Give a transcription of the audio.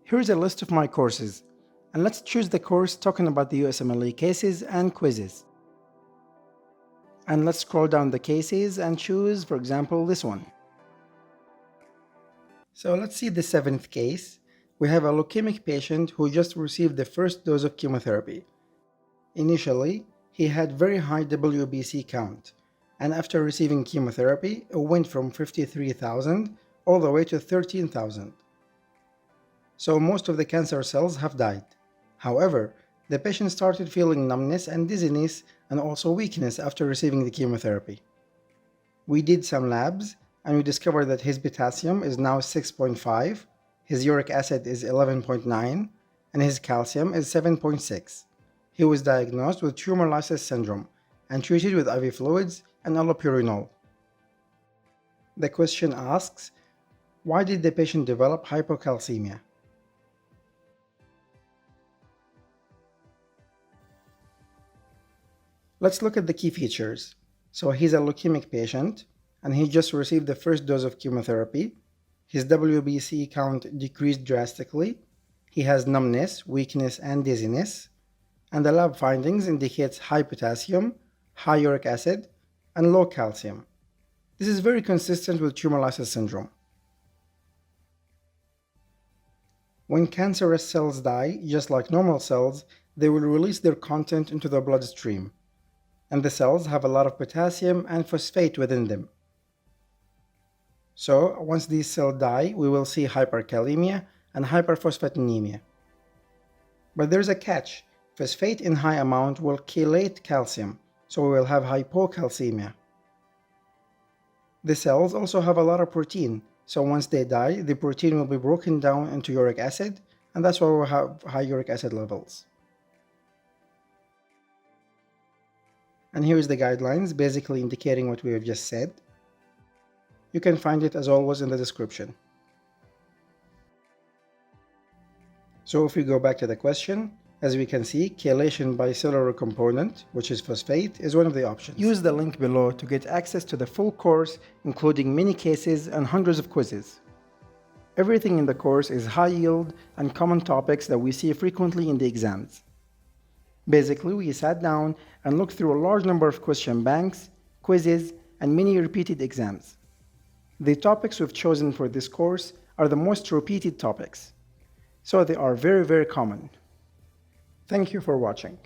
Here's a list of my courses, and let's choose the course talking about the USMLE cases and quizzes. And let's scroll down the cases and choose, for example, this one. So let's see the 7th case. We have a leukemic patient who just received the first dose of chemotherapy. Initially, he had very high WBC count, and after receiving chemotherapy, it went from 53,000 all the way to 13,000. So most of the cancer cells have died. However, the patient started feeling numbness and dizziness and also weakness after receiving the chemotherapy. We did some labs and we discovered that his potassium is now 6.5, his uric acid is 11.9, and his calcium is 7.6. He was diagnosed with Tumor Lysis Syndrome and treated with IV fluids and Allopurinol. The question asks, why did the patient develop hypocalcemia? Let's look at the key features. So he's a leukemic patient, and he just received the first dose of chemotherapy. His WBC count decreased drastically. He has numbness, weakness, and dizziness. And the lab findings indicates high potassium, high uric acid, and low calcium. This is very consistent with tumor lysis syndrome. When cancerous cells die, just like normal cells, they will release their content into the bloodstream. And the cells have a lot of potassium and phosphate within them. So once these cells die, we will see hyperkalemia and hyperphosphatinemia. But there's a catch. Phosphate in high amount will chelate calcium, so we will have hypocalcemia. The cells also have a lot of protein, so once they die, the protein will be broken down into uric acid, and that's why we'll have high uric acid levels. And here's the guidelines, basically indicating what we have just said. You can find it as always in the description. So if we go back to the question, as we can see, chelation by cellular component, which is phosphate, is one of the options. Use the link below to get access to the full course, including many cases and hundreds of quizzes. Everything in the course is high yield and common topics that we see frequently in the exams. Basically, we sat down and looked through a large number of question banks, quizzes, and many repeated exams. The topics we've chosen for this course are the most repeated topics, so they are very, very common. Thank you for watching.